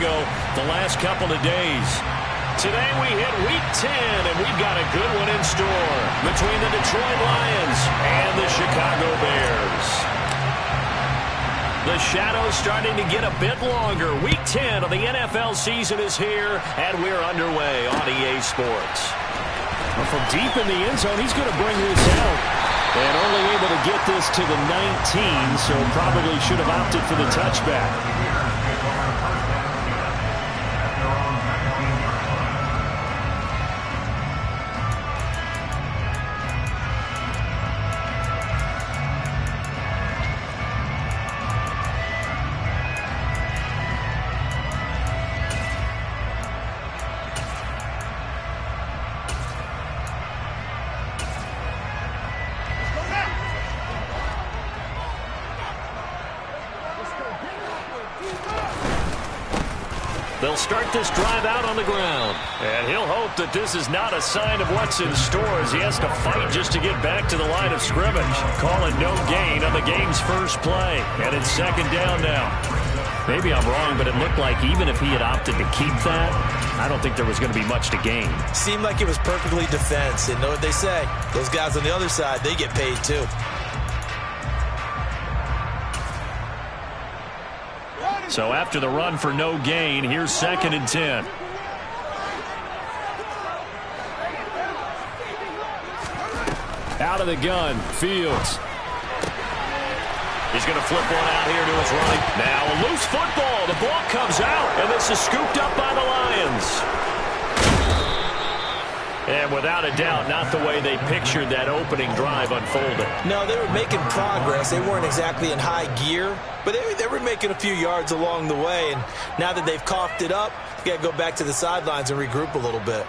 Chicago the last couple of days. Today we hit Week 10, and we've got a good one in store between the Detroit Lions and the Chicago Bears. The shadow's starting to get a bit longer. Week 10 of the NFL season is here, and we're underway on EA Sports. Well, from deep in the end zone, he's going to bring this out. And only able to get this to the 19, so probably should have opted for the touchback. They'll start this drive out on the ground. And he'll hope that this is not a sign of what's in store as he has to fight just to get back to the line of scrimmage. Call it no gain on the game's first play. And it's second down now. Maybe I'm wrong, but it looked like even if he had opted to keep that, I don't think there was going to be much to gain. Seemed like it was perfectly defense. And know what they say? Those guys on the other side, they get paid too. So after the run for no gain, here's second and 10. Out of the gun, Fields. He's going to flip one out here to his right. Now a loose football. The ball comes out, and this is scooped up by the Lions. And without a doubt, not the way they pictured that opening drive unfolding. No, they were making progress. They weren't exactly in high gear, but they were making a few yards along the way. And now that they've coughed it up, you got to go back to the sidelines and regroup a little bit.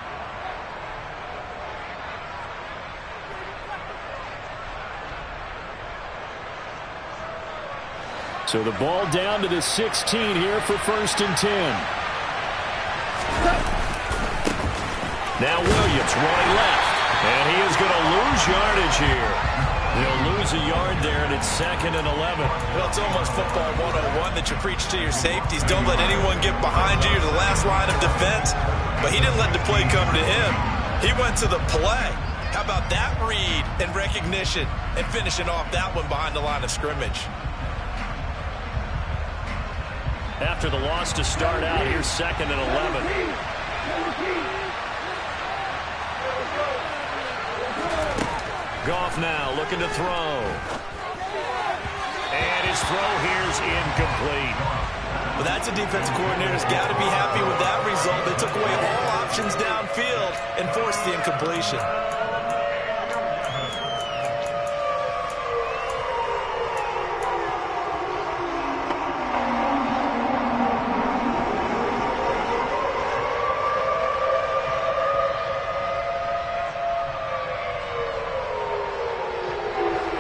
So the ball down to the 16 here for first and 10. Now Williams running left, and he is going to lose yardage here. He'll lose a yard there, and it's second and 11. Well, it's almost football 101 that you preach to your safeties. Don't let anyone get behind you. You're the last line of defense. But he didn't let the play come to him. He went to the play. How about that read and recognition and finishing off that one behind the line of scrimmage? After the loss to start out, here's second and 11. Goff now looking to throw. And his throw here's incomplete. Well, that's a defensive coordinator's got to be happy with that result. They took away all options downfield and forced the incompletion.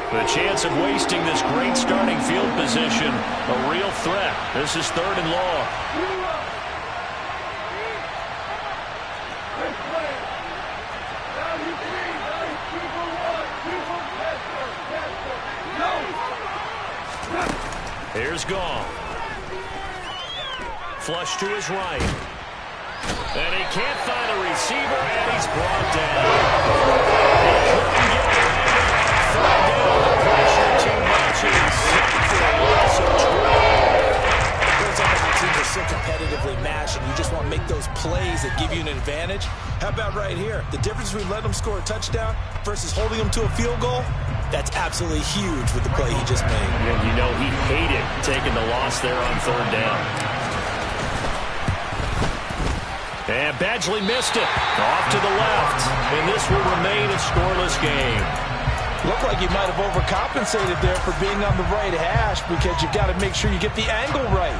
The chance of wasting this great starting field position, a real threat. This is third and long. Here's Goff. Flush to his right. And he can't find a receiver, and he's brought down. He couldn't get third down. The pressure too much, and he's sacked for a loss of 12. Sometimes teams are so competitively matched, and you just want to make those plays that give you an advantage. How about right here? The difference between letting them score a touchdown versus holding them to a field goal, that's absolutely huge with the play he just made. And you know he hated taking the loss there on third down. And Badgley missed it. Off to the left. And this will remain a scoreless game. Looked like you might have overcompensated there for being on the right hash because you've got to make sure you get the angle right.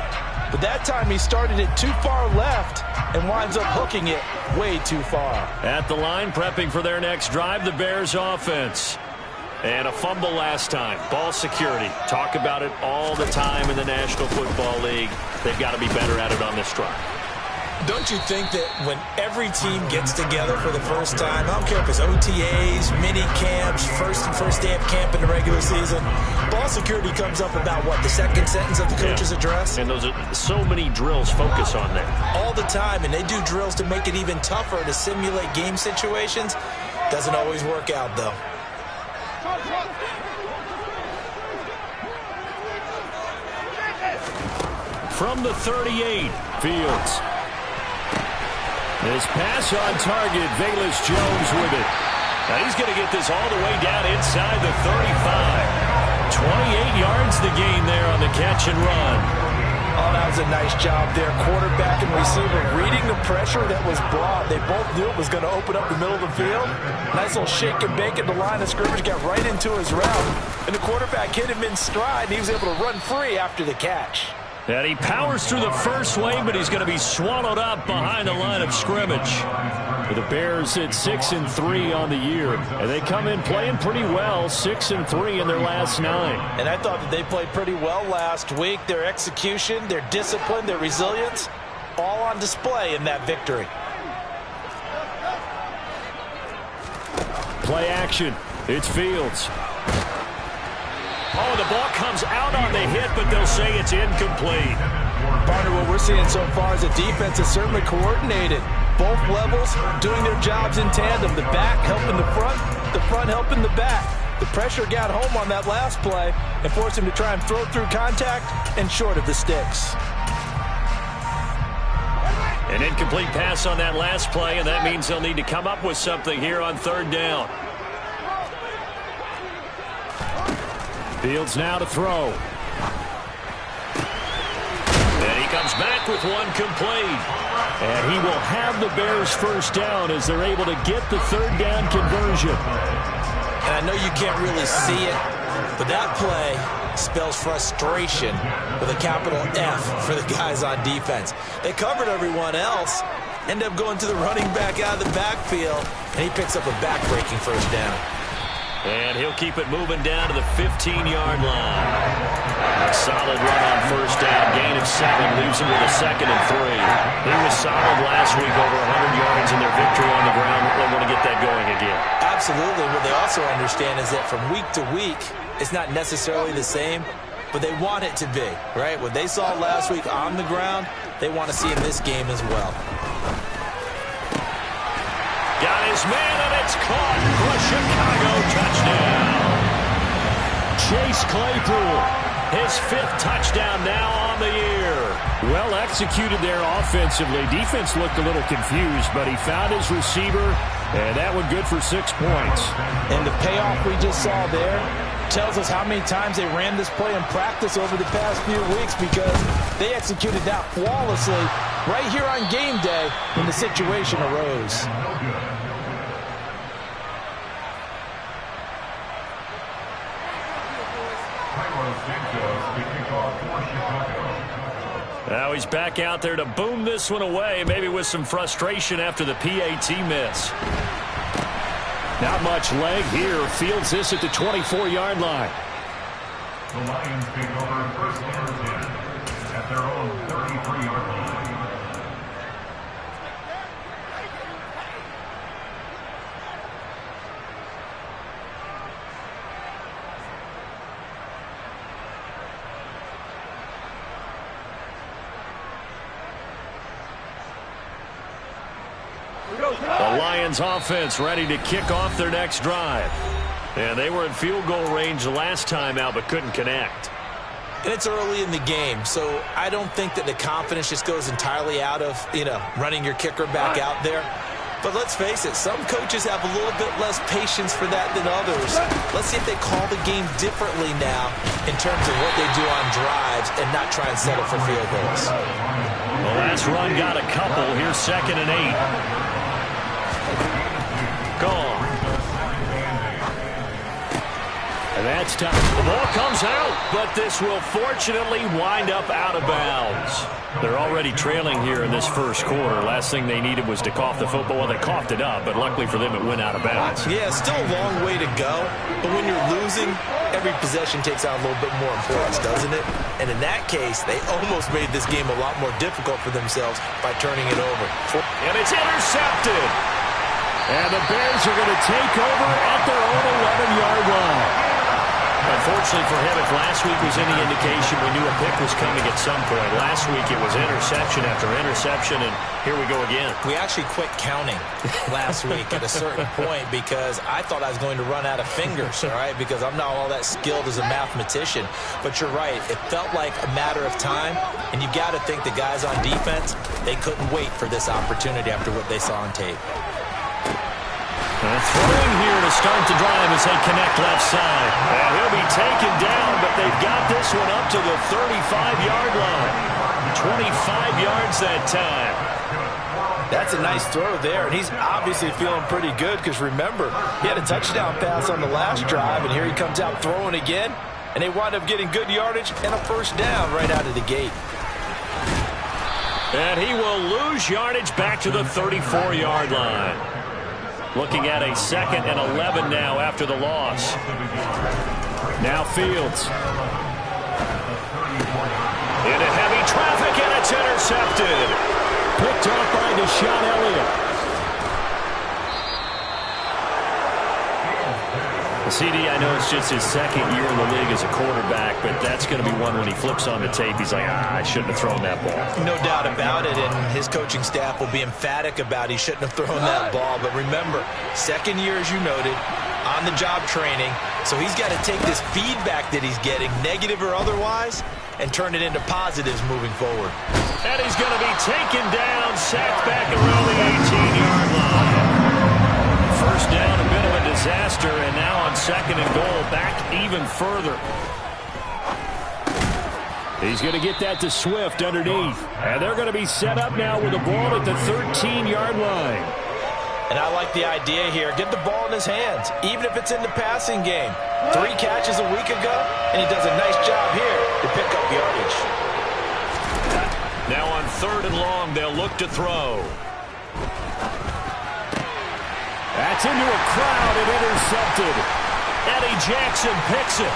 But that time he started it too far left and winds up hooking it way too far. At the line, prepping for their next drive, the Bears offense. And a fumble last time. Ball security. Talk about it all the time in the National Football League. They've got to be better at it on this drive. Don't you think that when every team gets together for the first time, I don't care if it's OTAs, mini camps, first day of camp in the regular season, ball security comes up about what, the second sentence of the coach's address? And those are so many drills focus on that. All the time, and they do drills to make it even tougher to simulate game situations. Doesn't always work out, though. From the 38, Fields. This pass on target, Velus Jones with it. Now he's going to get this all the way down inside the 35. 28 yards the gain there on the catch and run. Oh, that was a nice job there. Quarterback and receiver reading the pressure that was brought. They both knew it was going to open up the middle of the field. Nice little shake and bake at the line of scrimmage, got right into his route. And the quarterback hit him in stride, and he was able to run free after the catch. And he powers through the first wave, but he's going to be swallowed up behind the line of scrimmage. The Bears at 6-3 on the year, and they come in playing pretty well, 6-3 in their last 9. And I thought that they played pretty well last week. Their execution, their discipline, their resilience, all on display in that victory. Play action. It's Fields. Oh, the ball comes out on the hit, but they'll say it's incomplete. Partner, what we're seeing so far is the defense is certainly coordinated. Both levels doing their jobs in tandem. The back helping the front helping the back. The pressure got home on that last play and forced him to try and throw through contact and short of the sticks. An incomplete pass on that last play, and that means they'll need to come up with something here on third down. Fields now to throw. And he comes back with one complete. And he will have the Bears first down as they're able to get the third down conversion. And I know you can't really see it, but that play spells frustration with a capital F for the guys on defense. They covered everyone else, end up going to the running back out of the backfield, and he picks up a back-breaking first down. And he'll keep it moving down to the 15-yard line. A solid run on first down. Gain of 7 leaves him with a 2nd and 3. He was solid last week, over 100 yards in their victory on the ground. They want to get that going again. Absolutely. What they also understand is that from week to week, it's not necessarily the same, but they want it to be, right? What they saw last week on the ground, they want to see in this game as well. Got his man, and it's caught for a Chicago touchdown. Chase Claypool, his 5th touchdown now on the year. Well executed there offensively. Defense looked a little confused, but he found his receiver, and that one good for 6 points. And the payoff we just saw there tells us how many times they ran this play in practice over the past few weeks, because they executed that flawlessly right here on game day when the situation arose. Now he's back out there to boom this one away, maybe with some frustration after the PAT miss. Not much leg here. Fields this at the 24-yard line. The Lions take over first and 10 at their own 33-yard line. The Lions offense ready to kick off their next drive. And they were in field goal range the last time out, but couldn't connect. And it's early in the game, so I don't think that the confidence just goes entirely out of, running your kicker back out there. But let's face it, some coaches have a little bit less patience for that than others. Let's see if they call the game differently now in terms of what they do on drives and not try and settle for field goals. The last run got a couple. Here's 2nd and 8. Gone. And that's time. The ball comes out, but this will fortunately wind up out of bounds. They're already trailing here in this first quarter. Last thing they needed was to cough the football. Well, they coughed it up, but luckily for them, it went out of bounds. Yeah, still a long way to go. But when you're losing, every possession takes on a little bit more importance, doesn't it? And in that case, they almost made this game a lot more difficult for themselves by turning it over. And it's intercepted. And the Bears are going to take over at their own 11-yard line. Unfortunately for him, if last week was any indication, we knew a pick was coming at some point. Last week it was interception after interception, and here we go again. We actually quit counting last week at a certain point because I thought I was going to run out of fingers, all right, because I'm not all that skilled as a mathematician. But you're right. It felt like a matter of time, and you've got to think the guys on defense, they couldn't wait for this opportunity after what they saw on tape. And throwing here to start the drive as they connect left side. And he'll be taken down, but they've got this one up to the 35-yard line. 25 yards that time. That's a nice throw there, and he's obviously feeling pretty good because, remember, he had a touchdown pass on the last drive, and here he comes out throwing again, and they wind up getting good yardage and a first down right out of the gate. And he will lose yardage back to the 34-yard line. Looking at a 2nd and 11 now after the loss. Now Fields. Into heavy traffic, and it's intercepted. Picked off by Deshaun Elliott. CD, I know it's just his 2nd year in the league as a quarterback, but that's going to be one when he flips on the tape. He's like, I shouldn't have thrown that ball. No doubt about it, and his coaching staff will be emphatic about he shouldn't have thrown that ball. But remember, 2nd year, as you noted, on-the-job training, so he's got to take this feedback that he's getting, negative or otherwise, and turn it into positives moving forward. And he's going to be taken down, sacked back around the 18-yard line. First down, a bit of a disaster, and now on 2nd and goal, back even further. He's going to get that to Swift underneath. And they're going to be set up now with the ball at the 13-yard line. And I like the idea here. Get the ball in his hands, even if it's in the passing game. 3 catches a week ago, and he does a nice job here to pick up yardage. Now on 3rd and long, they'll look to throw. That's into a crowd and intercepted. Eddie Jackson picks it.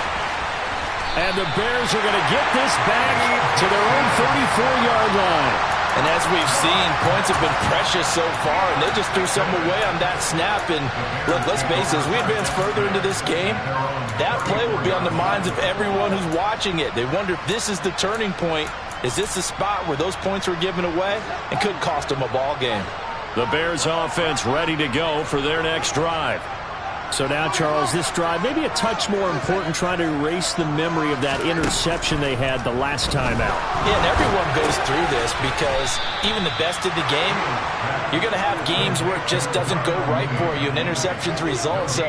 And the Bears are going to get this back to their own 34-yard line. And as we've seen, points have been precious so far, and they just threw some away on that snap. And look, let's face it, as we advance further into this game, that play will be on the minds of everyone who's watching it. They wonder if this is the turning point. Is this the spot where those points were given away and could cost them a ball game? The Bears offense ready to go for their next drive. So now, Charles, this drive maybe a touch more important, trying to erase the memory of that interception they had the last time out. Yeah, and everyone goes through this because even the best of the game, you're going to have games where it just doesn't go right for you, and interceptions result. So,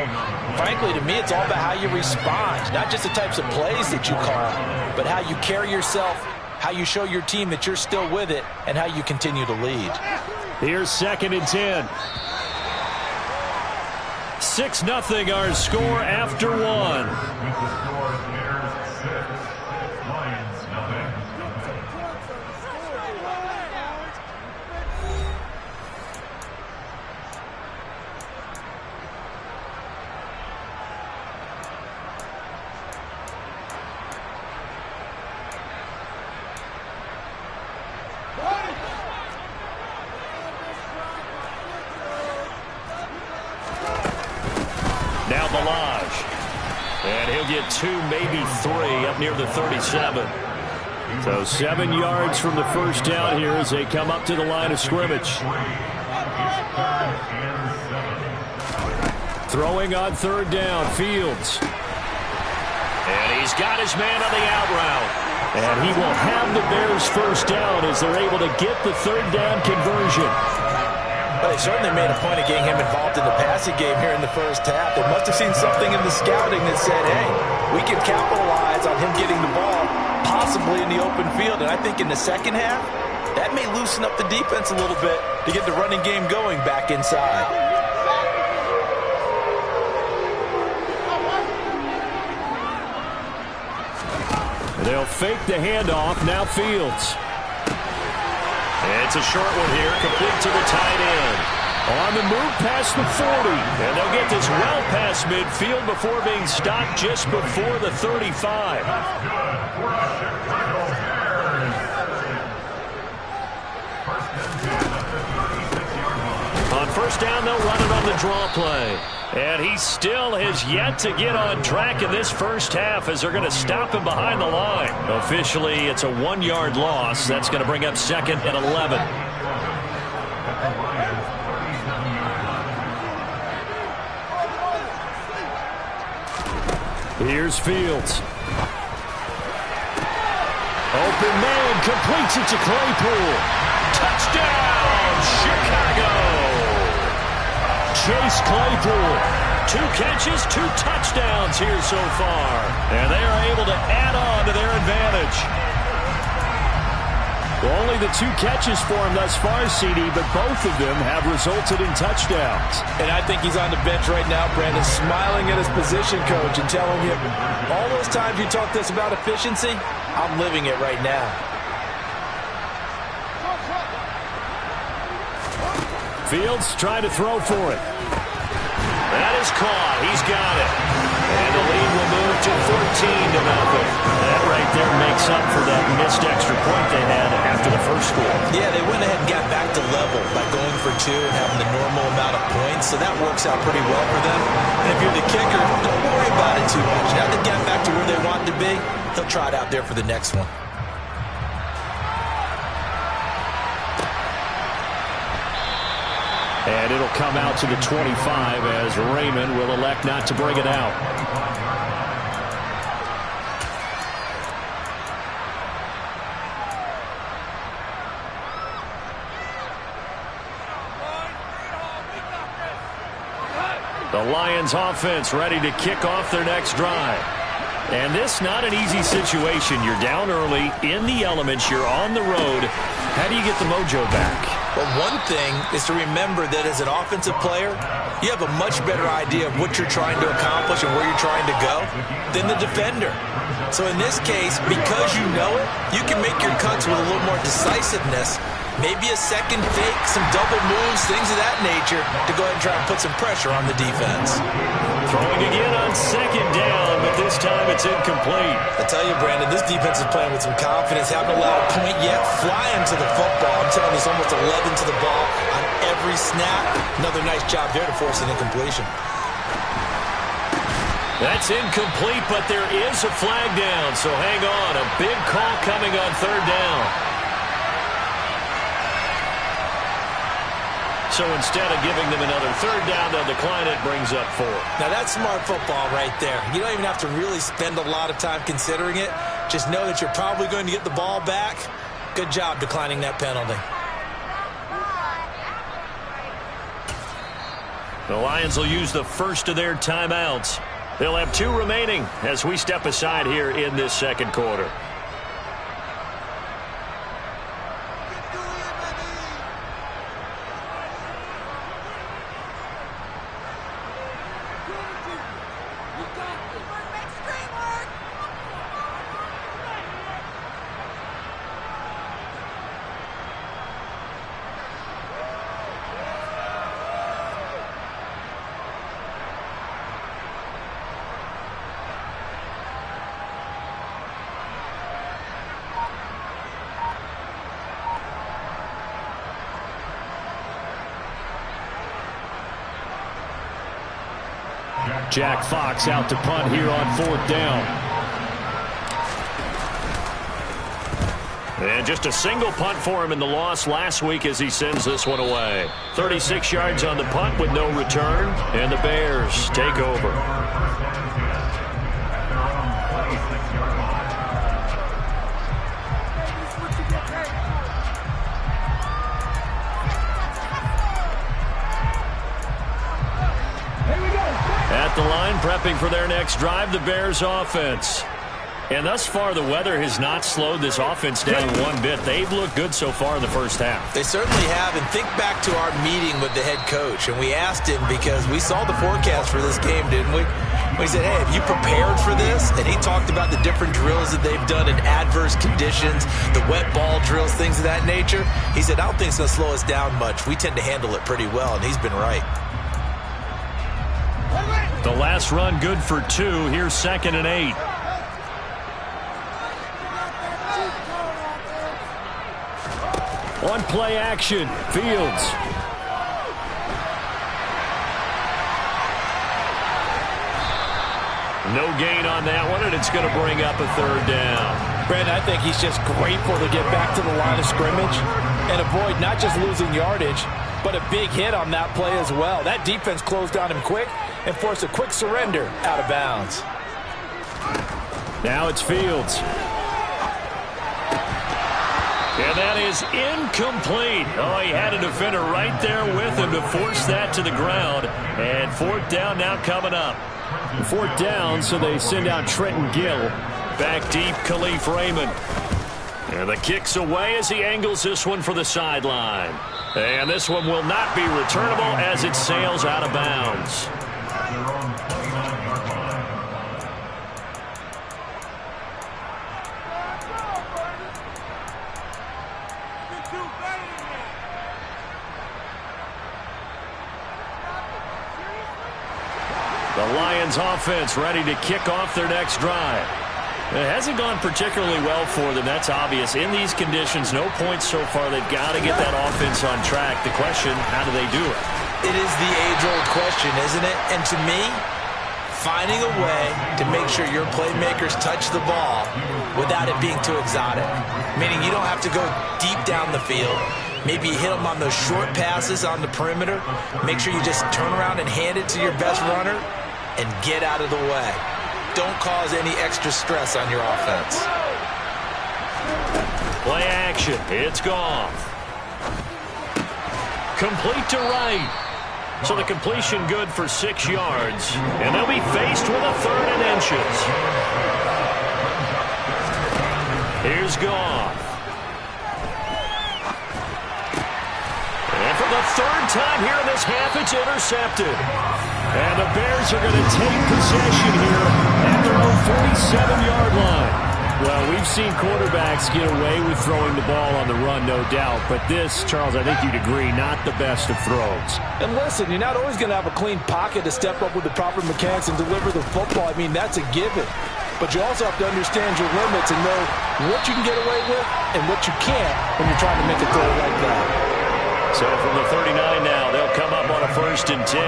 frankly, to me, it's all about how you respond, not just the types of plays that you call, but how you carry yourself, how you show your team that you're still with it, and how you continue to lead. Here's 2nd and 10. 6-0 our score after 1. With the score, Bears 6, Lions nothing. Now Balaj. And he'll get 2, maybe 3 up near the 37. So 7 yards from the first down here as they come up to the line of scrimmage. Throwing on 3rd down, Fields. And he's got his man on the out route. And he will have the Bears first down as they're able to get the 3rd down conversion. Well, they certainly made a point of getting him involved in the passing game here in the first half. They must have seen something in the scouting that said, hey, we can capitalize on him getting the ball, possibly in the open field. And I think in the second half, that may loosen up the defense a little bit to get the running game going back inside. They'll fake the handoff. Now Fields. It's a short one here, complete to the tight end. On the move past the 40. And they'll get this well past midfield before being stopped just before the 35. On first down, they'll run it on the draw play. And he still has yet to get on track in this first half as they're going to stop him behind the line. Officially, it's a 1-yard loss. That's going to bring up second and 11. Here's Fields. Open man, completes it to Claypool. Touchdown, Chicago! Chase Claypool. 2 catches, 2 touchdowns here so far. And they are able to add on to their advantage. Well, only the 2 catches for him thus far, CD, but both of them have resulted in touchdowns. And I think he's on the bench right now, Brandon, smiling at his position coach and telling him, all those times you talked to us about efficiency, I'm living it right now. Fields trying to throw for it. That is caught. He's got it. And the lead will move to 14-0. That right there makes up for that missed extra point they had after the first score. Yeah, they went ahead and got back to level by going for 2 and having the normal amount of points, so that works out pretty well for them. And if you're the kicker, don't worry about it too much. Now they've gotten back to where they want to be, they'll try it out there for the next one. And it'll come out to the 25 as Raymond will elect not to bring it out. The Lions offense ready to kick off their next drive. And this not an easy situation. You're down early, in the elements, you're on the road. How do you get the mojo back? Well, one thing is to remember that as an offensive player, you have a much better idea of what you're trying to accomplish and where you're trying to go than the defender. So in this case, because you know it, you can make your cuts with a little more decisiveness. Maybe a second fake, some double moves, things of that nature to go ahead and try and put some pressure on the defense. Throwing again on second down, but this time it's incomplete. I tell you, Brandon, this defense is playing with some confidence. Haven't allowed a point yet. Flying to the football. I'm telling you, it's almost 11 to the ball on every snap. Another nice job there to force an incompletion. That's incomplete, but there is a flag down, so hang on. A big call coming on third down. So instead of giving them another third down, they'll decline it, brings up 4. Now that's smart football right there. You don't even have to really spend a lot of time considering it. Just know that you're probably going to get the ball back. Good job declining that penalty. The Lions will use the first of their timeouts. They'll have 2 remaining as we step aside here in this second quarter. Jack Fox out to punt here on fourth down. And just a single punt for him in the loss last week as he sends this one away. 36 yards on the punt with no return, and the Bears take over. At the line, prepping for their next drive, the Bears offense. And thus far, the weather has not slowed this offense down one bit. They've looked good so far in the first half. They certainly have. And think back to our meeting with the head coach. And we asked him, because we saw the forecast for this game, didn't we? We said, hey, have you prepared for this? And he talked about the different drills that they've done in adverse conditions, the wet ball drills, things of that nature. He said, I don't think it's going to slow us down much. We tend to handle it pretty well, and he's been right. The last run good for 2. Here's 2nd and 8. On play action, Fields. No gain on that one, and it's going to bring up a 3rd down. Brandon, I think he's just grateful to get back to the line of scrimmage and avoid not just losing yardage, but a big hit on that play as well. That defense closed on him quick and forced a quick surrender out of bounds. Now it's Fields. And that is incomplete. Oh, he had a defender right there with him to force that to the ground. And 4th down now coming up. 4th down, so they send out Trenton Gill. Back deep, Khalif Raymond. And the kick's away as he angles this one for the sideline. And this one will not be returnable as it sails out of bounds. The Lions offense ready to kick off their next drive. It hasn't gone particularly well for them. That's obvious. In these conditions, no points so far. They've got to get that offense on track. The question, how do they do it? It is the age-old question, isn't it? And to me, finding a way to make sure your playmakers touch the ball without it being too exotic. Meaning you don't have to go deep down the field. Maybe you hit them on those short passes on the perimeter. Make sure you just turn around and hand it to your best runner and get out of the way. Don't cause any extra stress on your offense. Play action. It's gone. Complete to right. So the completion good for 6 yards. And they'll be faced with a 3rd and inches. Here's Goff. And for the 3rd time here in this half, it's intercepted. And the Bears are going to take possession here at their own 47-yard line. Well, we've seen quarterbacks get away with throwing the ball on the run, no doubt. But this, Charles, I think you'd agree, not the best of throws. And listen, you're not always going to have a clean pocket to step up with the proper mechanics and deliver the football. I mean, that's a given. But you also have to understand your limits and know what you can get away with and what you can't when you're trying to make a throw like that. So from the 39 now, they'll come up on a 1st and 10.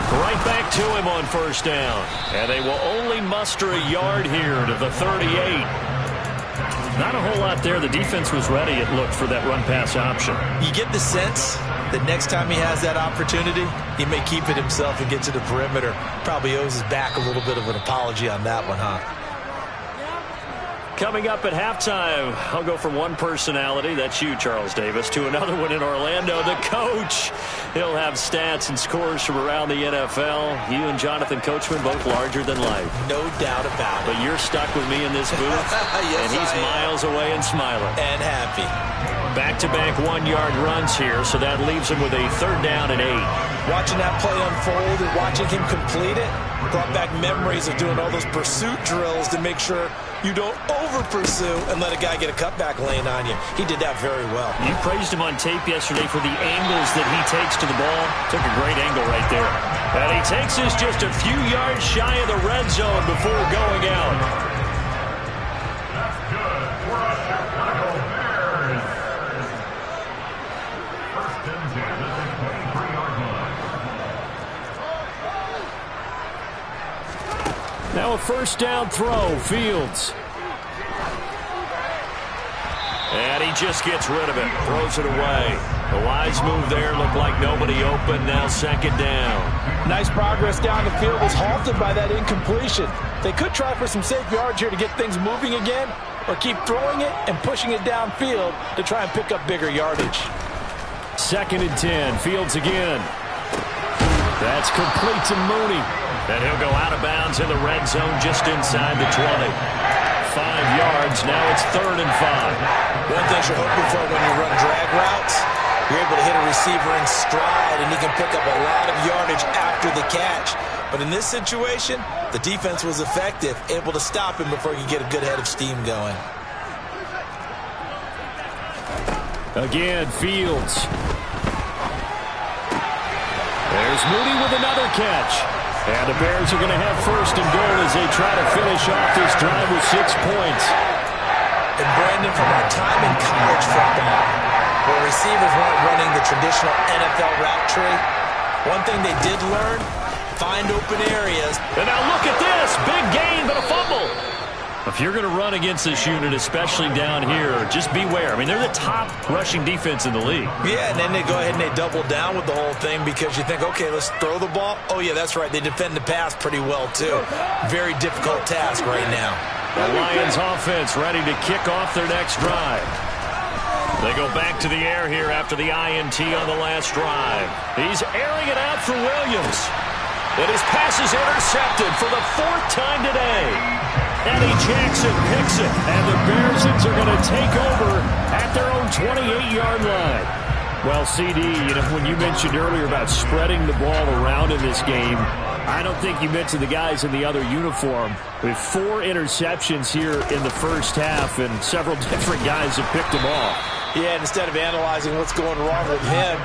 Right back to him on 1st down. And they will only muster a yard here to the 38. Not a whole lot there. The defense was ready, it looked, for that run-pass option. You get the sense that next time he has that opportunity, he may keep it himself and get to the perimeter. Probably owes his back a little bit of an apology on that one, huh? Coming up at halftime, I'll go from one personality, that's you, Charles Davis, to another one in Orlando, the coach. He'll have stats and scores from around the NFL. You and Jonathan Coachman, both larger than life. No doubt about it. But you're stuck with me in this booth, yes, and he's miles away and smiling. And happy. Back-to-back 1-yard runs here, so that leaves him with a 3rd down and 8. Watching that play unfold and watching him complete it brought back memories of doing all those pursuit drills to make sure you don't over-pursue and let a guy get a cutback lane on you. He did that very well. You praised him on tape yesterday for the angles that he takes to the ball. Took a great angle right there. And he takes this just a few yards shy of the red zone before going out. That's good for a Chicago Bears. 1st and 10 at the 23-yard line. Now a 1st down throw, Fields. And he just gets rid of it, throws it away. A wise move there, looked like nobody open, now 2nd down. Nice progress down the field, was halted by that incompletion. They could try for some safe yards here to get things moving again, or keep throwing it and pushing it downfield to try and pick up bigger yardage. 2nd and 10, Fields again. That's complete to Mooney. And he'll go out of bounds in the red zone just inside the 20. 5 yards. Now it's 3rd and 5. One thing you're hoping for when you run drag routes, you're able to hit a receiver in stride, and he can pick up a lot of yardage after the catch. But in this situation, the defense was effective, able to stop him before he could get a good head of steam going. Again, Fields. There's Mooney with another catch. And the Bears are going to have 1st and goal as they try to finish off this drive with 6 points. And Brandon, from our time in college football, where receivers weren't running the traditional NFL route tree, one thing they did learn, find open areas. And now look at this. Big gain, but a fumble. If you're going to run against this unit, especially down here, just beware. I mean, they're the top rushing defense in the league. Yeah, and then they go ahead and they double down with the whole thing because you think, okay, let's throw the ball. Oh, yeah, that's right. They defend the pass pretty well, too. Very difficult task right now. The Lions offense ready to kick off their next drive. They go back to the air here after the INT on the last drive. He's airing it out for Williams. And his pass is intercepted for the 4th time today. Eddie Jackson picks it, and the Bearsons are going to take over at their own 28-yard line. Well, CD, when you mentioned earlier about spreading the ball around in this game, I don't think you mentioned the guys in the other uniform. With 4 interceptions here in the first half, and several different guys have picked them off. Yeah, and instead of analyzing what's going wrong with him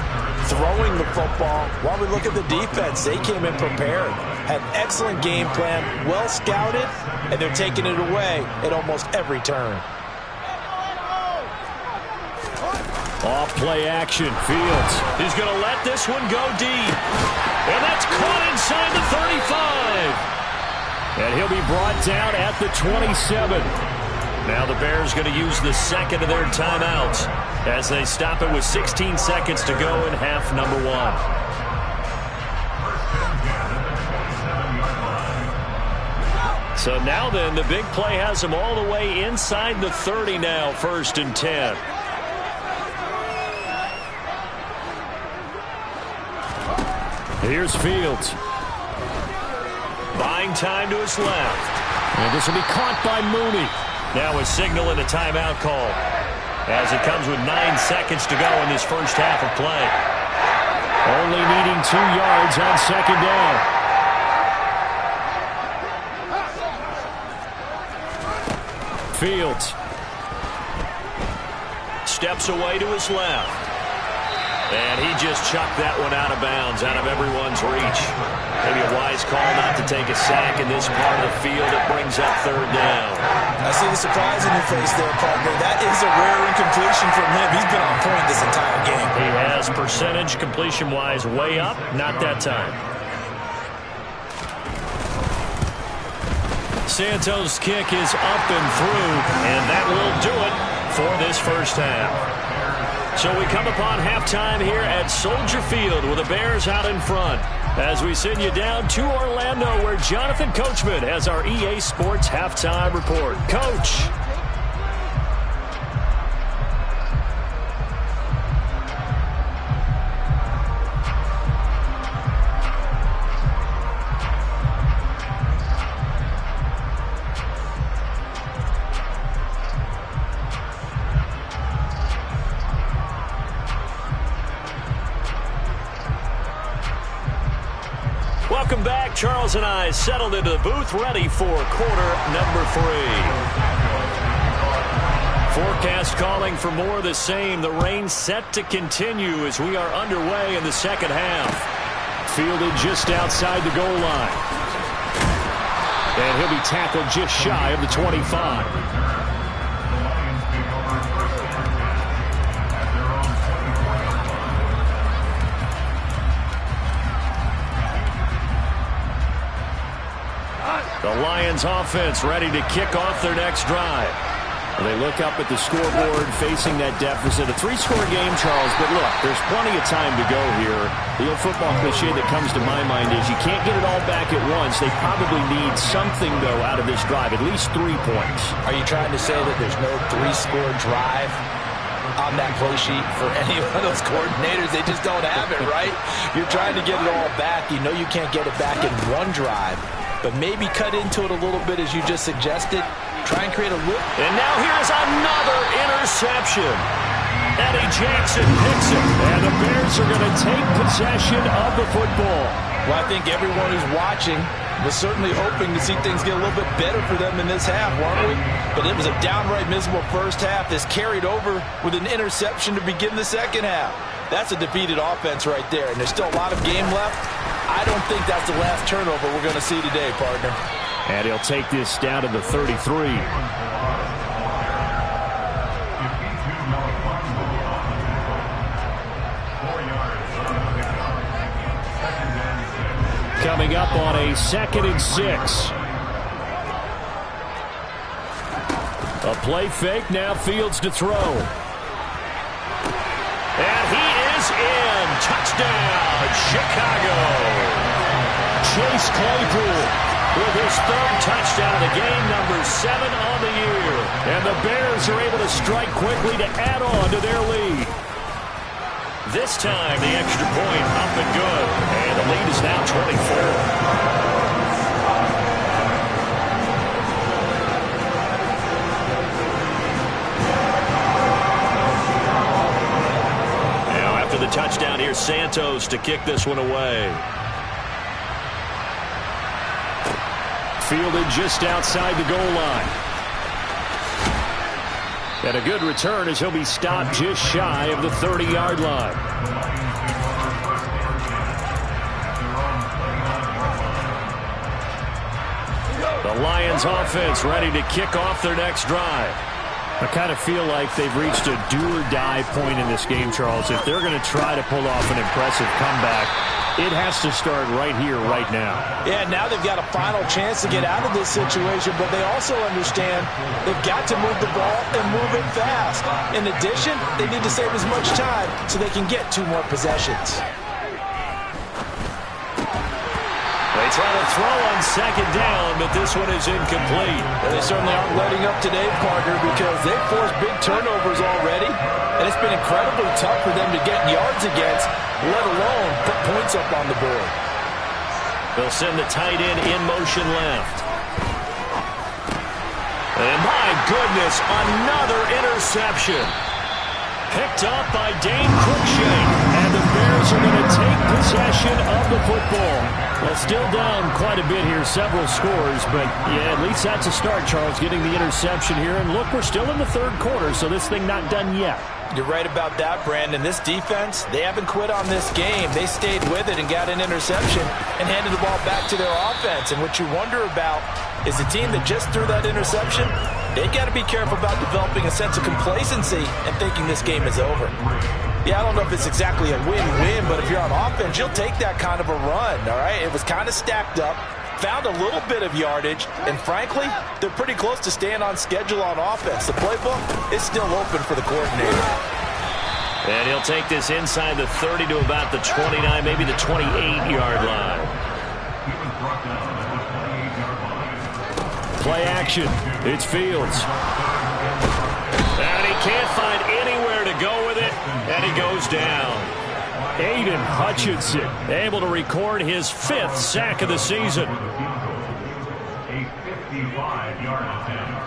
throwing the football, while we look at the defense, they came in prepared, had an excellent game plan, well scouted, and they're taking it away at almost every turn. Off play action, Fields. He's going to let this one go deep. And that's caught inside the 35. And he'll be brought down at the 27. Now the Bears going to use the 2nd of their timeouts as they stop it with 16 seconds to go in half number 1. So now then, the big play has them all the way inside the 30 now, 1st and 10. Here's Fields. Buying time to his left. And this will be caught by Mooney. Now a signal and a timeout call as it comes with 9 seconds to go in this first half of play. Only needing 2 yards on 2nd down. Fields steps away to his left. And he just chucked that one out of bounds, out of everyone's reach. Maybe a wise call not to take a sack in this part of the field. It brings up 3rd down. I see the surprise in your face there, partner. That is a rare incompletion from him. He's been on point this entire game. He has percentage completion-wise way up. Not that time. Santos' kick is up and through, and that will do it for this first half. So we come upon halftime here at Soldier Field with the Bears out in front as we send you down to Orlando where Jonathan Coachman has our EA Sports halftime report. Coach. Welcome back. Charles and I settled into the booth ready for quarter number 3. Forecast calling for more of the same. The rain set to continue as we are underway in the second half. Fielded just outside the goal line. And he'll be tackled just shy of the 25. The Lions offense ready to kick off their next drive. They look up at the scoreboard facing that deficit. A 3-score game, Charles, but look, there's plenty of time to go here. The old football cliche that comes to my mind is you can't get it all back at once. They probably need something, though, out of this drive, at least 3 points. Are you trying to say that there's no 3-score drive? on that play sheet for any one of those coordinators. They just don't have it, right? You're trying to get it all back. You know you can't get it back in one drive, but maybe cut into it a little bit as you just suggested. Try and create a loop. And now here's another interception. Eddie Jackson picks it, and the Bears are going to take possession of the football. Well, I think everyone who's watching was certainly hoping to see things get a little bit better for them in this half, weren't we? But it was a downright miserable first half. This carried over with an interception to begin the second half. That's a defeated offense right there, and there's still a lot of game left. I don't think that's the last turnover we're going to see today, partner. And he'll take this down to the 33. Coming up on a 2nd and 6. A play fake, now Fields to throw. And he is in. Touchdown, Chicago. Chase Claypool with his 3rd touchdown of the game, number 7 on the year. And the Bears are able to strike quickly to add on to their lead. This time, the extra point up and good. And the lead is now 24. Now, after the touchdown, here's Santos to kick this one away. Fielded just outside the goal line. And a good return as he'll be stopped just shy of the 30-yard line. The Lions offense ready to kick off their next drive. I kind of feel like they've reached a do-or-die point in this game, Charles. If they're going to try to pull off an impressive comeback, it has to start right here, right now. Yeah, now they've got a final chance to get out of this situation, but they also understand they've got to move the ball and move it fast. In addition, they need to save as much time so they can get 2 more possessions. They try to throw on 2nd down, but this one is incomplete. Well, they certainly aren't letting up today, partner, because they've forced big turnovers already, and it's been incredibly tough for them to get yards against, let alone put points up on the board. They'll send the tight end in motion left. And my goodness, another interception. Picked up by Dane Cruikshank. And the Bears are going to take possession of the football. Well, still down quite a bit here, several scores. But, yeah, at least that's a start, Charles, getting the interception here. And look, we're still in the 3rd quarter, so this thing not done yet. You're right about that, Brandon. This defense, they haven't quit on this game. They stayed with it and got an interception and handed the ball back to their offense. And what you wonder about is the team that just threw that interception, they got to be careful about developing a sense of complacency and thinking this game is over. Yeah, I don't know if it's exactly a win-win, but if you're on offense, you'll take that kind of a run, all right? It was kind of stacked up, found a little bit of yardage, and frankly, they're pretty close to staying on schedule on offense. The playbook is still open for the coordinator. And he'll take this inside the 30 to about the 29, maybe the 28-yard line. Play action. It's Fields. And he can't find anywhere to go with it, and he goes down. Aiden Hutchinson able to record his 5th sack of the season. A 55-yard attempt.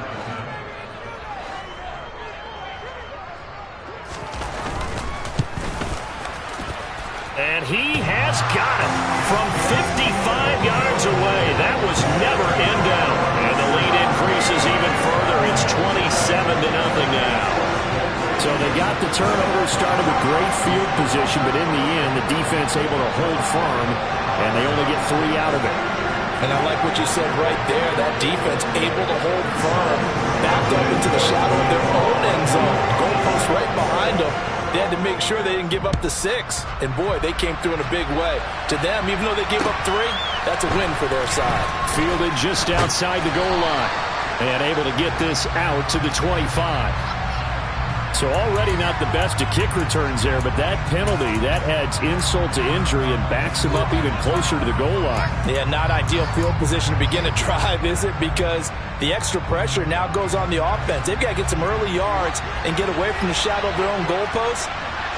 And he has got it from 55 yards away. That was never in doubt. And the lead increases even further. It's 27-0 now. So they got the turnover, started with great field position, but in the end, the defense able to hold firm, and they only get 3 out of it. And I like what you said right there. That defense able to hold firm, backed up into the shadow of their own end zone. Goalpost right behind them. They had to make sure they didn't give up the 6. And, boy, they came through in a big way. To them, even though they gave up 3, that's a win for their side. Fielded just outside the goal line and able to get this out to the 25. So already not the best of kick returns there, but that penalty, that adds insult to injury and backs him up even closer to the goal line. Yeah, not ideal field position to begin a drive, is it? Because The extra pressure now goes on the offense. They've got to get some early yards and get away from the shadow of their own goalposts.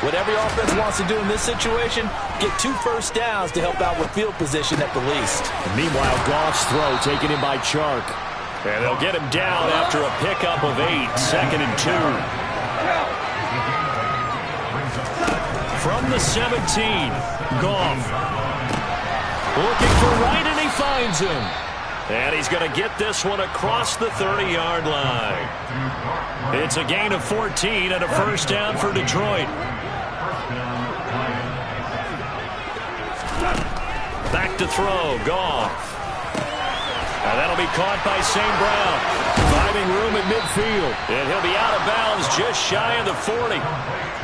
What every offense wants to do in this situation, get 2 first downs to help out with field position at the least. Meanwhile, Goff's throw taken in by Chark. And they'll get him down after a pickup of 8, 2nd and 2. From the 17, Goff. Looking for Wright, and he finds him. And he's going to get this one across the 30-yard line. It's a gain of 14 and a first down for Detroit. Back to throw, Goff. And that'll be caught by St. Brown. Finding room at midfield. And he'll be out of bounds just shy of the 40.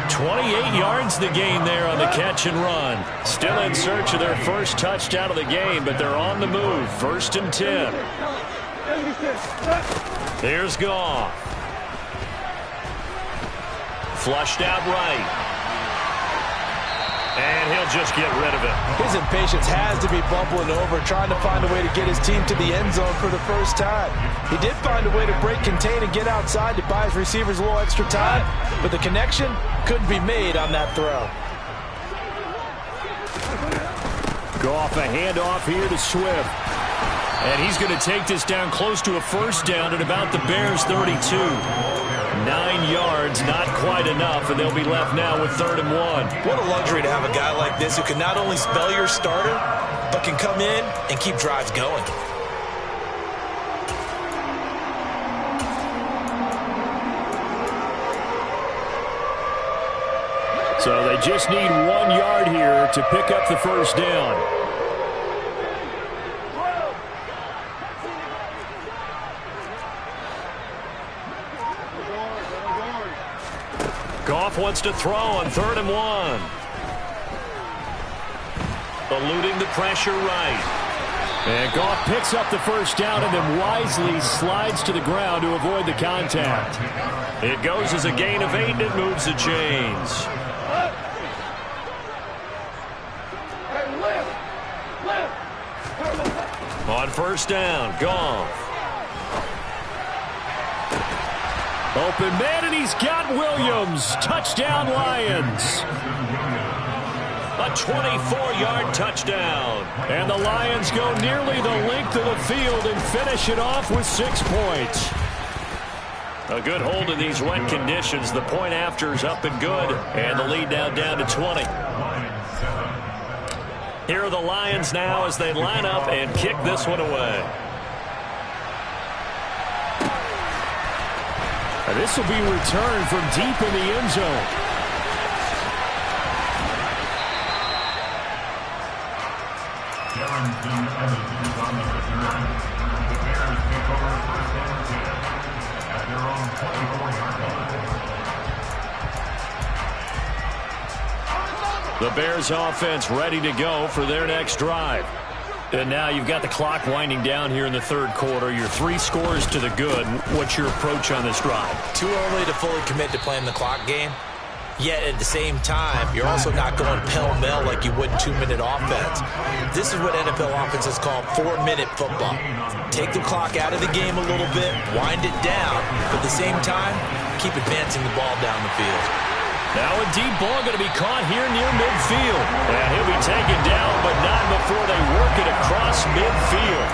28 yards the gain there on the catch and run. Still in search of their first touchdown of the game, but they're on the move. 1st and 10. Here's Goff. Flushed out right. And he'll just get rid of it. His impatience has to be bubbling over, trying to find a way to get his team to the end zone for the first time. He did find a way to break, contain, and get outside to buy his receivers a little extra time, but the connection couldn't be made on that throw. Goff, a handoff here to Swift. And he's going to take this down close to a first down at about the Bears' 32. 9 yards, not quite enough, and they'll be left now with 3rd and 1. What a luxury to have a guy like this who can not only spell your starter, but can come in and keep drives going. So they just need 1 yard here to pick up the first down. Goff wants to throw on 3rd and 1. Eluding the pressure right. And Goff picks up the first down and then wisely slides to the ground to avoid the contact. It goes as a gain of 8 and it moves the chains. On first down, Goff. Open man, and he's got Williams. Touchdown, Lions. A 24-yard touchdown. And the Lions go nearly the length of the field and finish it off with 6 points. A good hold in these wet conditions. The point after is up and good. And the lead now down to 20. Here are the Lions now as they line up and kick this one away. And this will be returned from deep in the end zone. The Bears offense ready to go for their next drive. And now you've got the clock winding down here in the 3rd quarter. Your 3 scores to the good. What's your approach on this drive? Too early to fully commit to playing the clock game. Yet at the same time, you're also not going pell-mell like you would in 2-minute offense. This is what NFL offenses call 4-minute football. Take the clock out of the game a little bit, wind it down, but at the same time, keep advancing the ball down the field. Now a deep ball going to be caught here near midfield. And he'll be taken down, but not before they work it across midfield.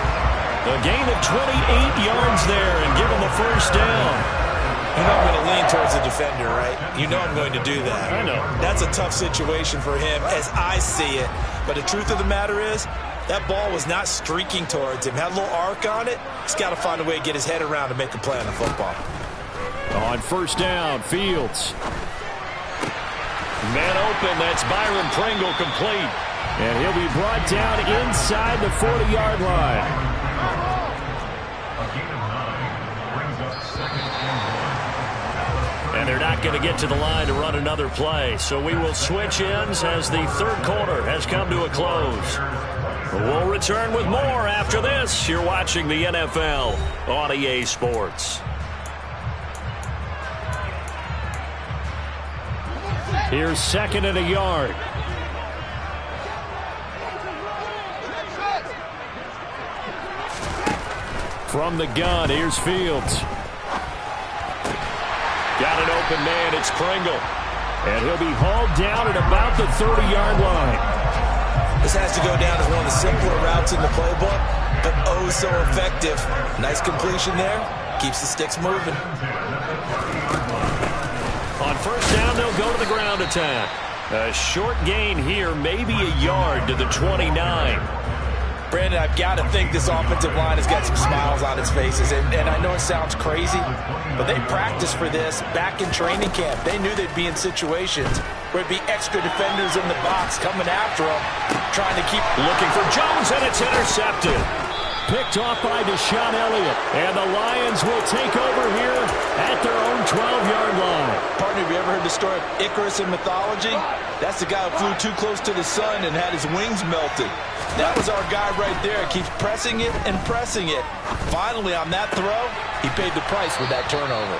A gain of 28 yards there and given the first down. You know I'm going to lean towards the defender, right? You know I'm going to do that. I know. That's a tough situation for him as I see it. But the truth of the matter is, that ball was not streaking towards him. Had a little arc on it. He's got to find a way to get his head around to make a play on the football. On first down, Fields. Man open, that's Byron Pringle complete. And he'll be brought down inside the 40-yard line. And they're not going to get to the line to run another play. So we will switch ends as the 3rd quarter has come to a close. We'll return with more after this. You're watching the NFL on EA Sports. Here's 2nd and a yard. From the gun, here's Fields. Got an open man, it's Kringle. And he'll be hauled down at about the 30-yard line. This has to go down as one of the simpler routes in the playbook, but oh so effective. Nice completion there. Keeps the sticks moving. On first down, they'll go to the ground attack. A short gain here, maybe a yard to the 29. Brandon, I've got to think this offensive line has got some smiles on its faces. And I know it sounds crazy, but they practiced for this back in training camp. They knew they'd be in situations where it'd be extra defenders in the box coming after them, trying to keep looking for Jones, and it's intercepted. Picked off by Deshaun Elliott. And the Lions will take over here at their own 12-yard line. Partner, have you ever heard the story of Icarus in mythology? That's the guy who flew too close to the sun and had his wings melted. That was our guy right there. Keeps pressing it and pressing it. Finally, on that throw, he paid the price with that turnover.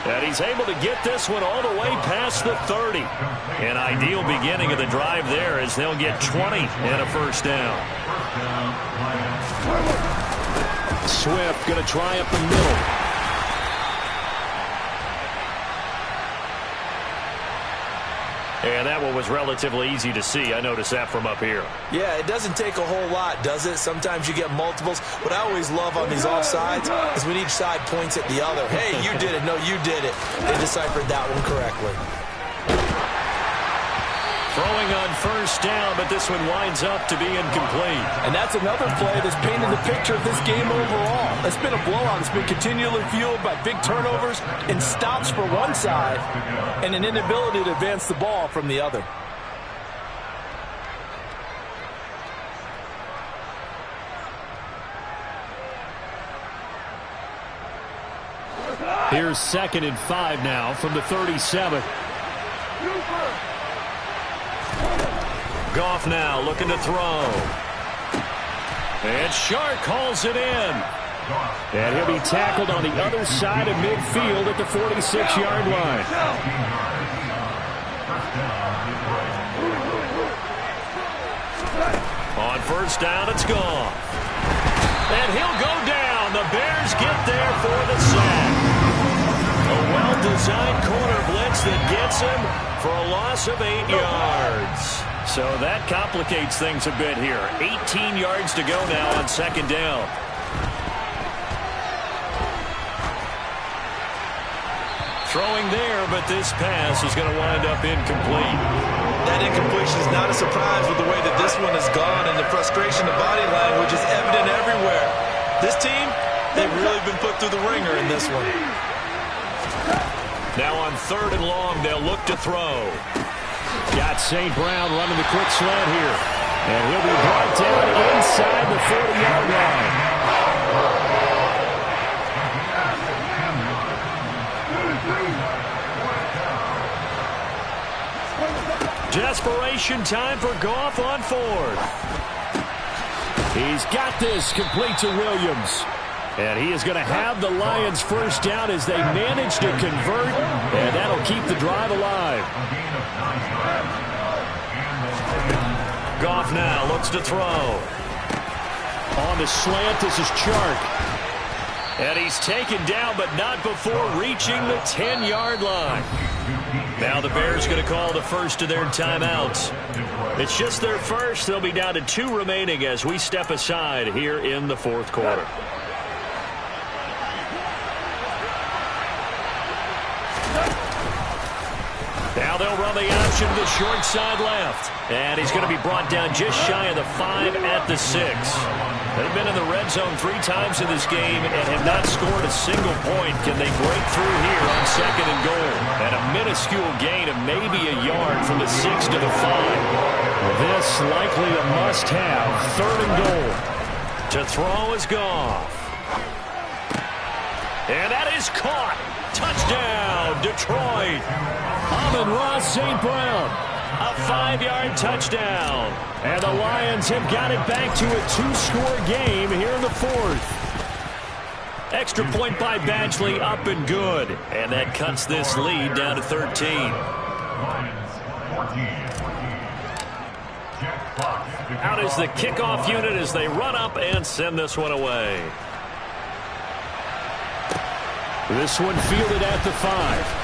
And he's able to get this one all the way past the 30. An ideal beginning of the drive there as they'll get 20 and a first down. Swift going to try up the middle. And that one was relatively easy to see. I noticed that from up here. Yeah, it doesn't take a whole lot, does it? Sometimes you get multiples. What I always love on these offsides is when each side points at the other. Hey, you did it. No, you did it. They deciphered that one correctly. Throwing on first down, but this one winds up to be incomplete. And that's another play that's painted the picture of this game overall. It's been a blowout. It's been continually fueled by big turnovers and stops for one side and an inability to advance the ball from the other. Here's 2nd and 5 now from the 37. Goff now looking to throw. And Shark hauls it in. And he'll be tackled on the other side of midfield at the 46-yard line. On first down, it's Goff. And he'll go down. The Bears get there for the sack. A well-designed corner blitz that gets him for a loss of 8 yards. So that complicates things a bit here. 18 yards to go now on second down. Throwing there, but this pass is going to wind up incomplete. That incompletion is not a surprise with the way that this one has gone, and the frustration of body language is evident everywhere. This team, they've really been put through the ringer in this one. Now on 3rd and long, they'll look to throw. Got St. Brown running the quick slant here. And he'll be brought down inside the 40-yard line. Desperation time for Goff on 4th. He's got this complete to Williams. And he is going to have the Lions first down as they manage to convert. And that'll keep the drive alive. Goff now looks to throw. On the slant, this is Chark. And he's taken down, but not before reaching the 10-yard line. Now the Bears going to call the first of their timeouts. It's just their first. They'll be down to 2 remaining as we step aside here in the 4th quarter. Now they'll run the option to the short side left. And he's going to be brought down just shy of the 5 at the 6. They've been in the red zone 3 times in this game and have not scored a single point. Can they break through here on 2nd and goal? And a minuscule gain of maybe a yard from the 6 to the 5. This likely a must-have. 3rd and goal. To throw is Goff. And that is caught. Touchdown, Detroit. Amon-Ra St. Brown. A 5-yard touchdown. And the Lions have got it back to a 2-score game here in the 4th. Extra point by Badgley, up and good. And that cuts this lead down to 13. Out is the kickoff unit as they run up and send this one away. This one fielded at the 5.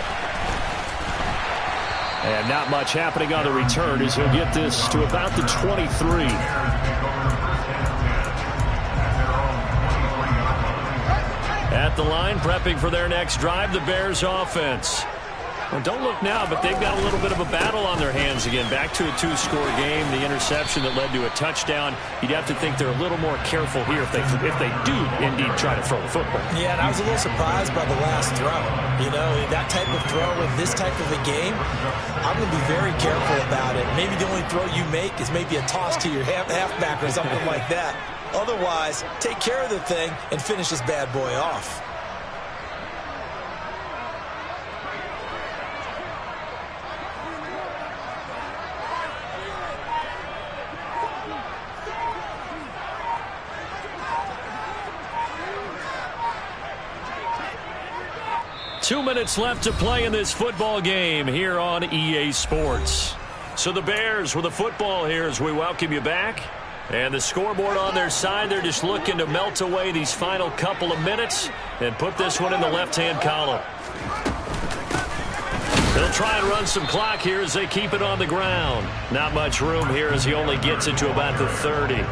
And not much happening on the return as he'll get this to about the 23. At the line, prepping for their next drive, the Bears offense. Well, don't look now, but they've got a little bit of a battle on their hands again. Back to a 2-score game, the interception that led to a touchdown. You'd have to think they're a little more careful here if they do indeed try to throw the football. Yeah, and I was a little surprised by the last throw. You know, that type of throw in this type of a game, I'm going to be very careful about it. Maybe the only throw you make is maybe a toss to your halfback or something like that. Otherwise, take care of the thing and finish this bad boy off. Two minutes left to play in this football game here on EA Sports. So the Bears with the football here as we welcome you back. And the scoreboard on their side, they're just looking to melt away these final couple of minutes and put this one in the left-hand column. They'll try and run some clock here as they keep it on the ground. Not much room here as he only gets it to about the 30.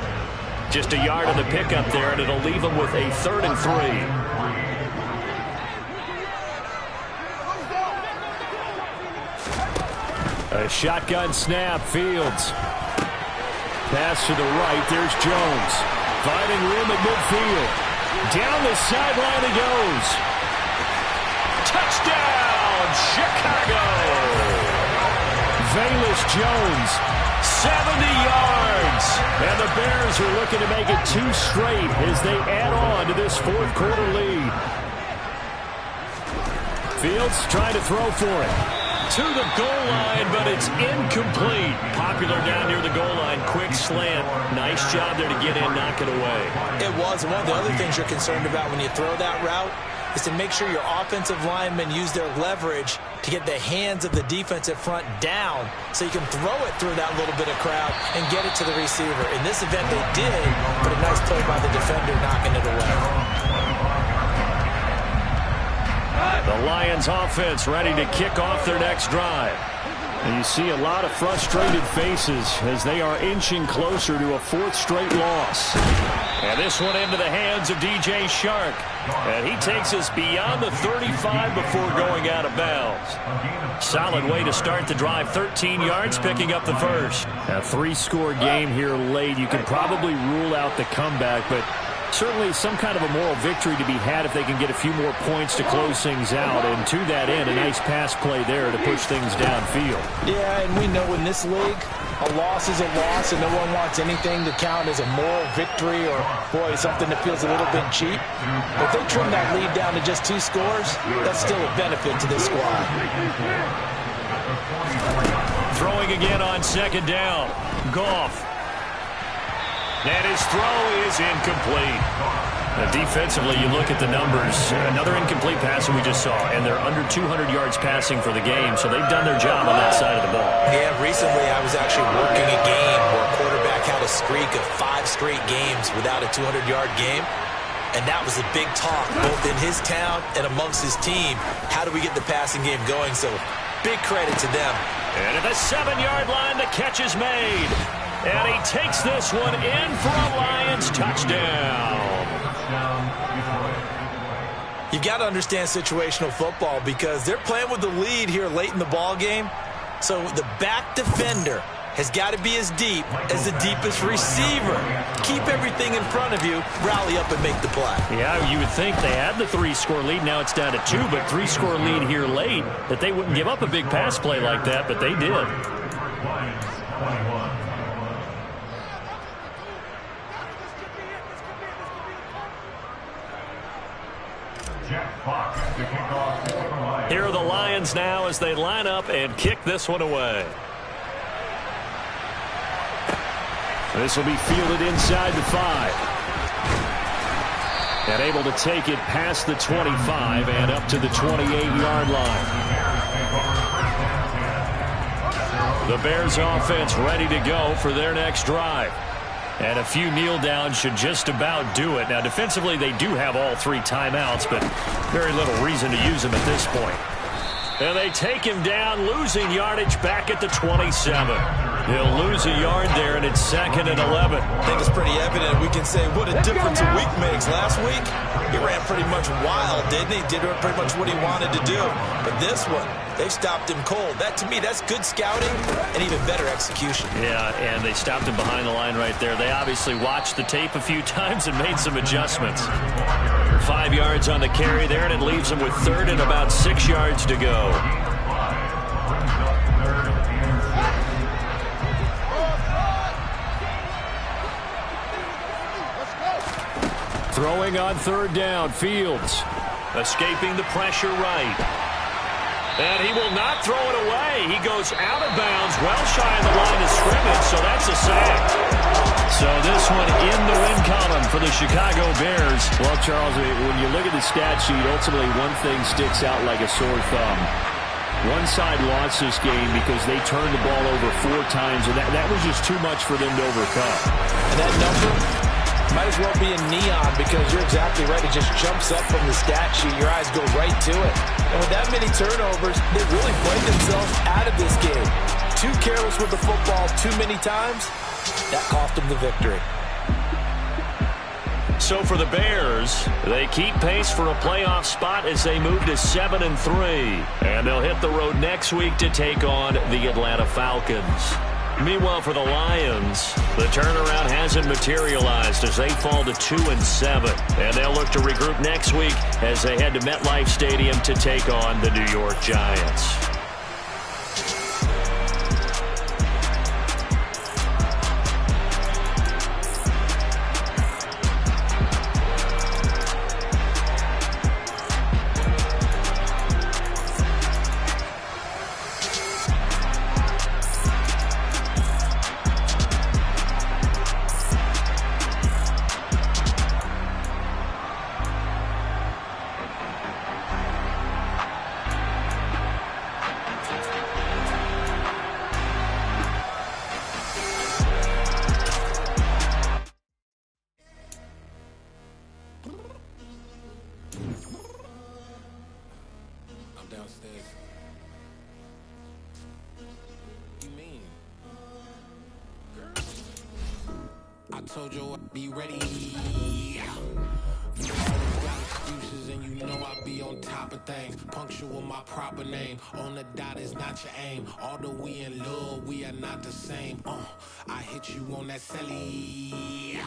Just a yard of the pickup there, and it'll leave him with a 3rd and 3. A shotgun snap, Fields. Pass to the right, there's Jones. Finding room at midfield. Down the sideline he goes. Touchdown, Chicago! Velus Jones, 70 yards. And the Bears are looking to make it 2 straight as they add on to this 4th quarter lead. Fields trying to throw for it. To the goal line, but it's incomplete. Popular down near the goal line. Quick slant. Nice job there to get in, knock it away. It was. And one of the other things you're concerned about when you throw that route is to make sure your offensive linemen use their leverage to get the hands of the defensive front down so you can throw it through that little bit of crowd and get it to the receiver. In this event, they did, but a nice play by the defender knocking it away. The Lions offense ready to kick off their next drive. And you see a lot of frustrated faces as they are inching closer to a 4th straight loss. And this one into the hands of DJ Shark. And he takes us beyond the 35 before going out of bounds. Solid way to start the drive. 13 yards, picking up the first. A 3-score game here late. You can probably rule out the comeback, but certainly some kind of a moral victory to be had if they can get a few more points to close things out. And to that end, a nice pass play there to push things downfield. Yeah, and we know in this league, a loss is a loss, and no one wants anything to count as a moral victory or, boy, something that feels a little bit cheap. But if they trim that lead down to just 2 scores, that's still a benefit to this squad. Throwing again on 2nd down. Goff. And his throw is incomplete. Defensively, you look at the numbers. Another incomplete pass that we just saw, and they're under 200 yards passing for the game, so they've done their job on that side of the ball. Yeah, recently I was actually working a game where a quarterback had a streak of 5 straight games without a 200-yard game, and that was a big talk both in his town and amongst his team. How do we get the passing game going? So big credit to them. And at the 7-yard line, the catch is made. And he takes this one in for a Lions touchdown. You've got to understand situational football because they're playing with the lead here late in the ball game. So the back defender has got to be as deep as the deepest receiver. Keep everything in front of you, rally up and make the play. Yeah, you would think they had the 3-score lead. Now it's down to 2, but 3-score lead here late, that they wouldn't give up a big pass play like that, but they did. Lions 21. Here are the Lions now as they line up and kick this one away. This will be fielded inside the 5. And able to take it past the 25 and up to the 28-yard line. The Bears offense ready to go for their next drive. And a few kneel downs should just about do it. Now, defensively, they do have all 3 timeouts, but very little reason to use them at this point. And they take him down, losing yardage back at the 27. He'll lose a yard there, and it's 2nd and 11. I think it's pretty evident. We can say what a difference a week makes. Last week, he ran pretty much wild, didn't he? Did pretty much what he wanted to do. But this one, they stopped him cold. That, to me, that's good scouting and even better execution. Yeah, and they stopped him behind the line right there. They obviously watched the tape a few times and made some adjustments. 5 yards on the carry there, and it leaves them with 3rd and about 6 yards to go. Throwing on 3rd down, Fields. Escaping the pressure right. And he will not throw it away. He goes out of bounds, well shy of the line of scrimmage, so that's a sack. So this one in the win column for the Chicago Bears. Well, Charles, when you look at the stat sheet, ultimately one thing sticks out like a sore thumb. One side lost this game because they turned the ball over 4 times, and that was just too much for them to overcome. And that number might as well be in neon, because you're exactly right. It just jumps up from the stat sheet. Your eyes go right to it. And with that many turnovers, they really played themselves out of this game. Too careless with the football too many times. That cost them the victory. So for the Bears, they keep pace for a playoff spot as they move to 7-3. And they'll hit the road next week to take on the Atlanta Falcons. Meanwhile, for the Lions, the turnaround hasn't materialized as they fall to 2-7. And they'll look to regroup next week as they head to MetLife Stadium to take on the New York Giants. I told you I'd be ready. You always got excuses and you know I be on top of things. Punctual my proper name. On the dot is not your aim. Although we in love, we are not the same. I hit you on that celly.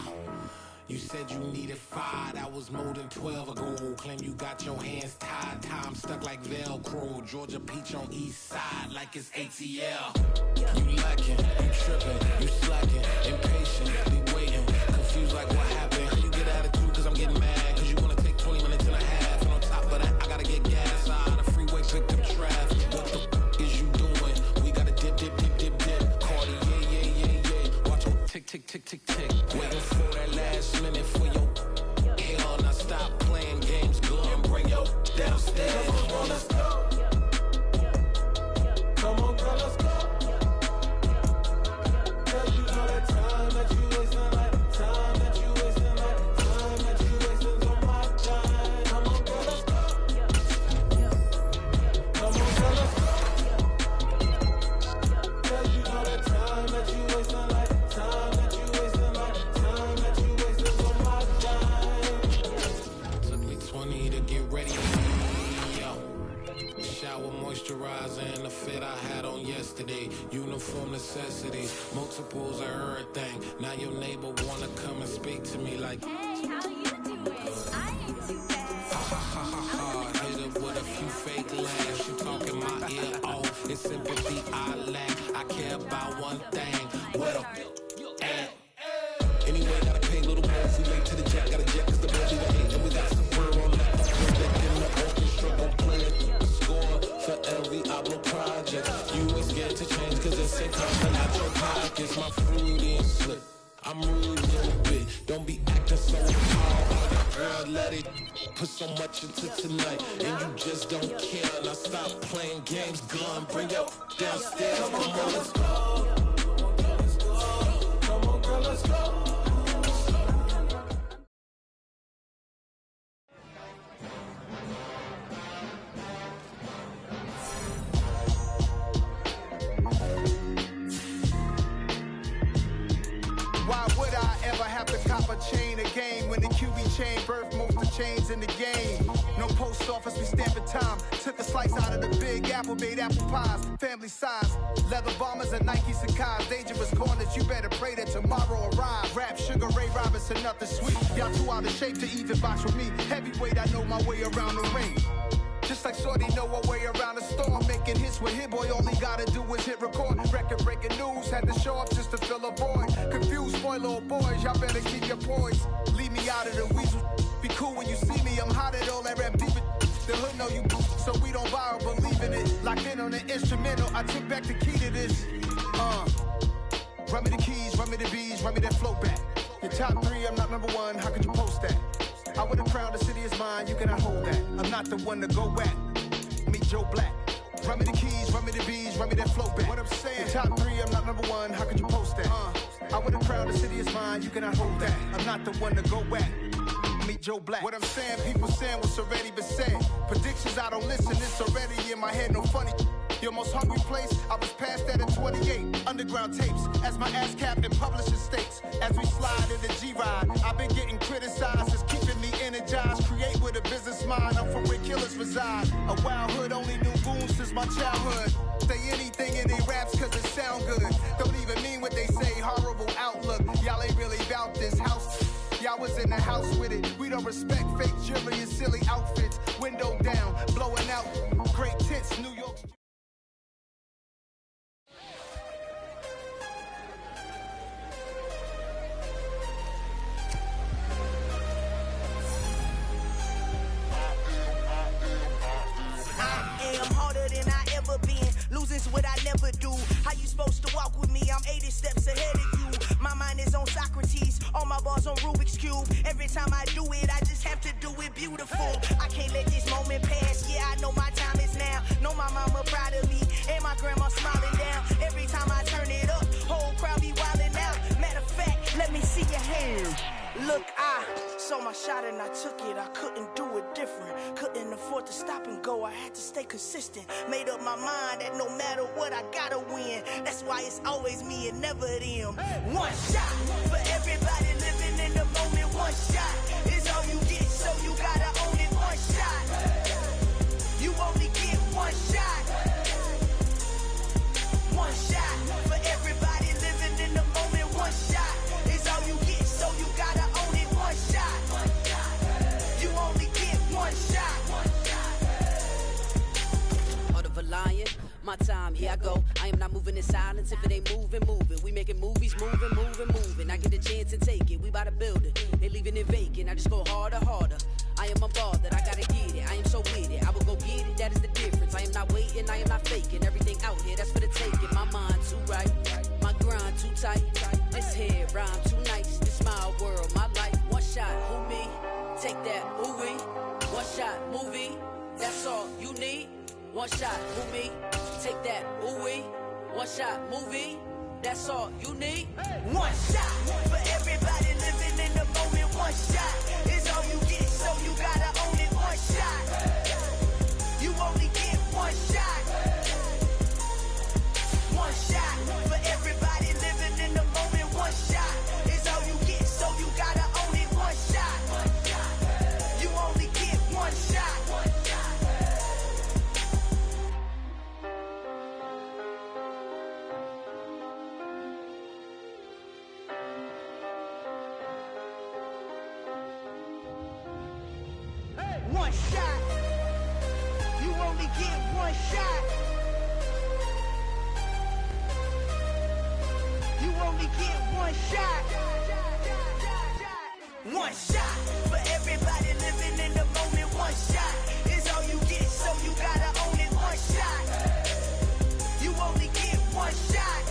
You said you needed 5, that was more than 12 ago. Claim you got your hands tied, time stuck like Velcro. Georgia peach on east side like it's ATL. You lacking, you tripping, you slacking, impatient, be waiting, confused like what happened. You get attitude cause I'm getting mad, cause you wanna take 20 minutes and a half. And on top of that, I gotta get gas out of the freeway, pick up traffic. What the is you doing? We gotta dip, dip, dip, dip, dip. Cardi, yeah. Watch your tick, tick, tick, tick, tick. Waiting for that last minute for your hell. Now stop playing games, go and bring your downstairs. Come on, let's go. Come on, girl, let's go. Cause you know that time that you wasting, like time that you wasting, like time that you wasting on my time. Come on, girl, let's go. Come on, girl, let's go. Cause you know that time that you wasting, like time that you wasting, like time that you wasting on my time. Took me 20 to get ready. Shower moisturizer and the fit I had on yesterday. Uniform necessities, multiples of everything. Now your neighbor wanna come and speak to me like, hey, how you doing? I ain't too bad. hit her with a few fake laughs. She talking my ear off. It's sympathy I lack. I care about one thing. What up? Anyway, gotta pay a little more. If we late to the jet, gotta jet cause the budget ain't hit. And we got some fur on that. In the orchestra, gon' play it. Score for every Ablo project. You ain't scared to change cause it's ain't coming out your pockets. My fruity and slip. I'm rude a little bit. Don't be acting so tall. Girl, let it put so much into tonight. And you just don't care. Now stop playing games. Gun, bring your downstairs. Come on, let's go. Come on, girl, let's go. chain of game. When the QB chain birthed most of chains in the game. No post office, we stamping time. Took a slice out of the big apple, made apple pies. Family size, leather bombers and Nike Sacai's. Dangerous corners, you better pray that tomorrow arrive. Rap, Sugar Ray Robinson, nothing sweet. Y'all too out of shape to even box with me. Heavyweight, I know my way around the ring. Just like Shorty know her way around the storm. Making hits with Hit Boy, all he gotta do is hit record. Record breaking news, had to show up just to fill a void. Confused boy, little boys, y'all better keep your poise. Leave me out of the weasel. Be cool when you see me, I'm hot at all that rap deep. The hood know you, so we don't borrow, believe in it. Locked in on the instrumental, I took back the key to this. Run me the keys, run me the bees, run me that flow back. Your top 3, I'm not number 1, how could you post that? I would've crowned the city is mine, you cannot hold that. I'm not the one to go back. Meet Joe Black. Run me the keys, run me the bees, run me that flow back. What I'm saying, your top 3, I'm not number 1, how could you post that? I would've crowned the city is mine, you cannot hold that. I'm not the one to go back. Meet Joe Black. What I'm saying, people saying what's already been said. Predictions, I don't listen, it's already in my head, no funny. Your most hungry place, I was past that at 28. Underground tapes, as my ass capped in publishing states. As we slide in the G-Ride, I've been getting criticized, it's keeping me energized. Create with a business mind, I'm from where killers reside. A wild hood, only knew goons since my childhood. Say anything in they raps cause it sound good. Don't even mean what they say, horrible outlook. Y'all ain't really about this house. Y'all was in the house with it. We don't respect fake jewelry and silly outfits. Window down, blowing out. Great tits, New York. Losing's what I never do. How you supposed to walk with me? I'm 80 steps ahead of you. My mind is on Socrates, all my bars on Rubik's Cube. Every time I do it, I just have to do it beautiful. I can't let this moment pass. Yeah, I know my time is now. Know my mama proud of me, and my grandma smiling down. Every time I turn it up, whole crowd be wildin' out. Matter of fact, let me see your hands. Look, I saw my shot and I took it. I couldn't do it different. Couldn't afford to stop and go. I had to stay consistent. Made up my mind that no matter what, I gotta win. That's why it's always me and never them. One shot for everybody living in the moment. One shot is all you get, so you gotta own it. One shot. You only get one shot. One shot for everybody living in the moment. One shot is all you get, so you gotta own it. One shot. You only get one shot. Heart of a lion, my time, here I go. I am not moving in silence. If it ain't moving, moving. We making movies, moving, moving, moving. I get a chance to take it. We bout to build it. They leaving it vacant. I just go harder, harder. I am a ball that I gotta get it. I am so with it. I will go get it. That is the difference. I am not waiting. I am not faking. Everything out here, that's for the taking. My mind too right. My grind too tight. This head rhyme too nice. This my world, my life. One shot, who me? Take that, who we? One shot, movie. That's all you need. One shot, who me? Take that, ooh wee. One shot, movie. That's all you need. One shot for everybody living in the moment. One shot is all you get, so you gotta own it. One shot. You only get one shot. One shot for everybody living in the moment. One shot is all you get, so you gotta own it. One shot. You only get one shot. One shot. You only get one shot. You only get one shot. One shot for everybody living in the moment. One shot is all you get, so you gotta own it. One shot. You only get one shot.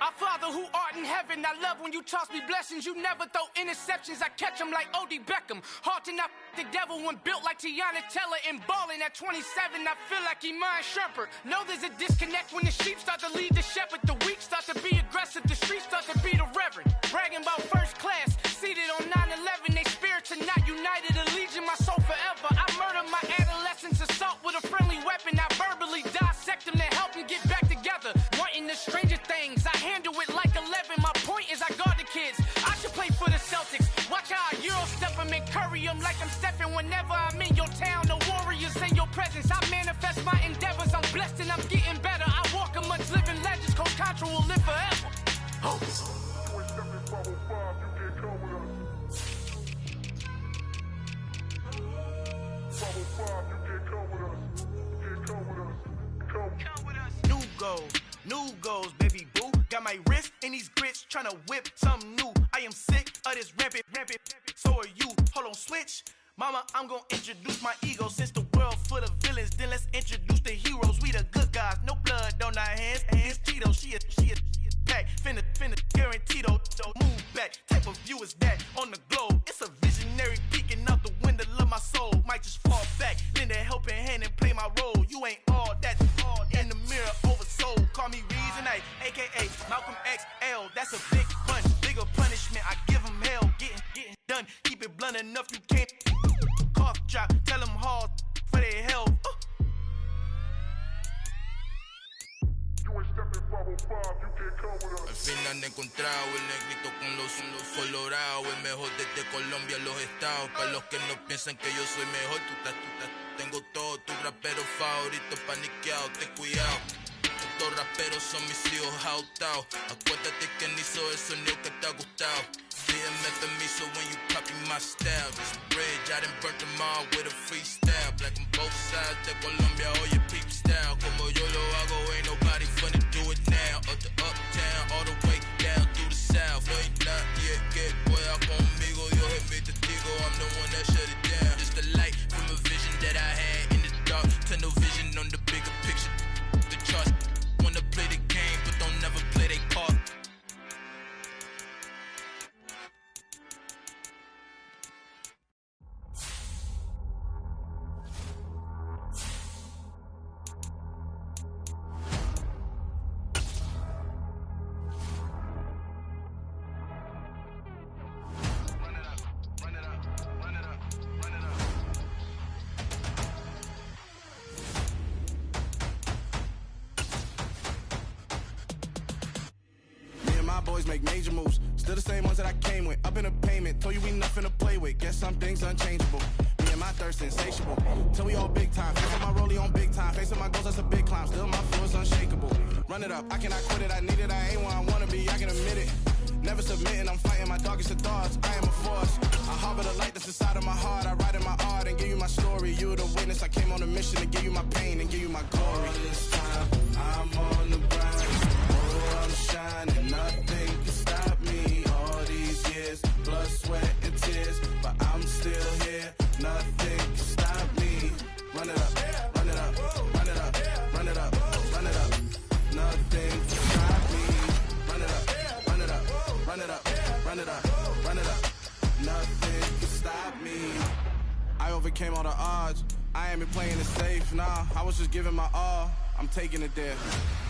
Our Father who art in heaven, I love when you toss me blessings. You never throw interceptions, I catch them like O.D. Beckham. Hard to not the devil when built like Tiana Teller and balling at 27. I feel like Iman Shumpert. Know there's a disconnect when the sheep start to lead the shepherd. The weak start to be aggressive, the streets start to be the reverend. Bragging about first class, seated on 9/11. They spirits are not united, a legion, my soul forever. I murdered my adolescence, assault with a friendly weapon. I verbally dissect them to help them get back together. Wanting the stranger things, I handle it like 11. My point is I guard the kids. I should play for the Celtics. Watch how I Euro step them and curry them like I'm stepping. Whenever I'm in your town, the Warriors in your presence. I manifest my endeavors. I'm blessed and I'm getting better. I walk amongst living legends. Coach Contra will live forever. New goals, baby boo. Got my wrist in these grits, tryna whip something new. I am sick of this rampant. So are you. Hold on, switch. Mama, I'm gonna introduce my ego. Since the world full of villains, then let's introduce the heroes. We the good guys, no blood on our hands. Hands Tito, she a pack. Finna, guaranteed though. Move back, type of view is that on the globe. It's a visionary peeking out the window of my soul. Might just fall back, lend a helping hand and play my role. You ain't all that. In the mirror, oversold. Call me Reason A, aka Malcolm XL. That's a big punch, bigger punishment. I give him hell, getting done. Keep it blunt enough, you can't. Cough drop, tell them hard for their health. Al fin han encontrado el negrito con los colorados, el mejor desde Colombia, los estados. Para los que no piensan que yo soy mejor, tengo todo, tu rapero favorito paniqueado, ten cuidado. Estos raperos son mis hijos jautados. Acuérdate que ni hizo el sonido que te ha gustado. Dime permiso when you copy my style. This bridge, I done burnt them all with a freestyle. Black on both sides de Colombia, oye peep style. Como yo lo hago, ain't nobody finna do it now. Up to uptown, all the way down through the south. No hay nadie que pueda conmigo, Dios es mi testigo. I'm the one that shut it down. Just the light from a vision that I had in the dark. Tunnel vision on the bigger picture. The charts wanna play the game, but don't never play their part. Make major moves, still the same ones that I came with. Up in a payment, told you we nothing to play with. Guess some things unchangeable. Me and my thirst insatiable. Till we all big time. Facing my rollie on big time. Facing my goals, that's a big climb. Still my flow is unshakable. Run it up, I cannot quit it. I need it, I ain't where I wanna be. I can admit it. Never submitting, I'm fighting my darkest of thoughts. I am a force. I harbor the light that's inside of my heart. I write in my art and give you my story. You the witness. I came on a mission to give you my pain and give you my glory. All this time, I'm on the grind. Oh, I'm shining. Nothing can stop me. All these years, blood, sweat, and tears. But I'm still here. Nothing can stop me. Run it up, run it up, run it up, run it up, run it up. Nothing can stop me. Run it up, run it up, run it up, run it up, run it up. Nothing can stop me. I overcame all the odds. I ain't been playing it safe, nah. I was just giving my all. I'm taking it there.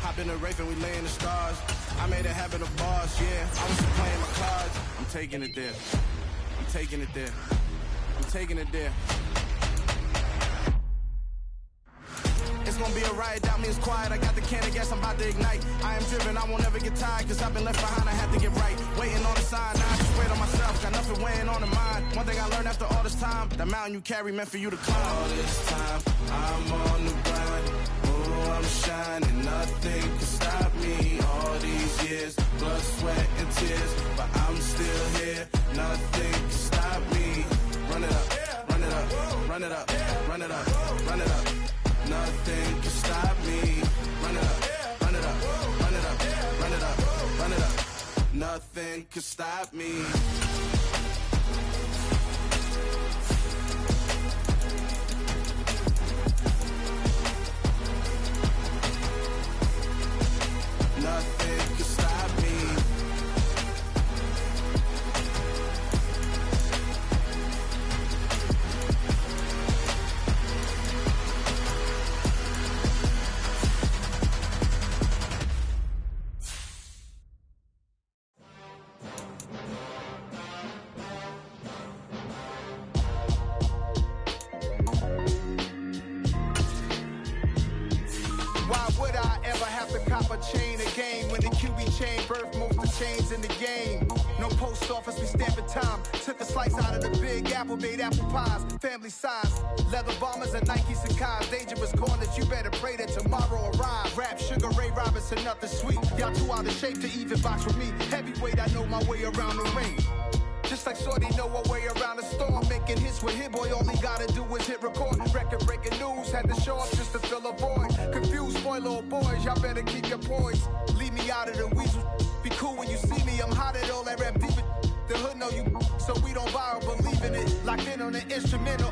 Hop in the Wraith and we lay in the stars. I made it happen, the boss, yeah. I was just playing my cards. I'm taking it there. I'm taking it there. I'm taking it there. It's gonna be a riot, doubt me, it's quiet. I got the can of gas, I'm about to ignite. I am driven, I won't ever get tired, cause I've been left behind, I have to get right. Waiting on the sign, now I just wait on myself, got nothing weighing on the mind. One thing I learned after all this time, the mountain you carry meant for you to climb. All this time, I'm on the grind. Oh, I'm shining, nothing can stop me. All these years, blood, sweat, and tears, but I'm still here. Nothing can stop me. Run it up, run it up, run it up, run it up, run it up. Nothing can stop me. Run it up, run it up, run it up, run it up, run it up. Nothing can stop me. Nothing can stop me. chain, birth most of chains in the game. No post office, we stamping time. Took a slice out of the big apple, made apple pies. Family size, leather bombers and Nike Sacai's. Dangerous corners, you better pray that tomorrow arrives. Rap, Sugar Ray Robinson, nothing sweet. Y'all too out of shape to even box with me. Heavyweight, I know my way around the ring. Just like Shorty know her way around the storm. Making hits with Hit Boy, all he gotta do is hit record. Record breaking news, had to show up just to fill a void. Confused, spoiled little boys, y'all better keep your poise. Leave me out of the weasel. Be cool when you see me, I'm hot at all that rap deep. The hood know you, so we don't borrow, believe in it. Locked in on the instrumental,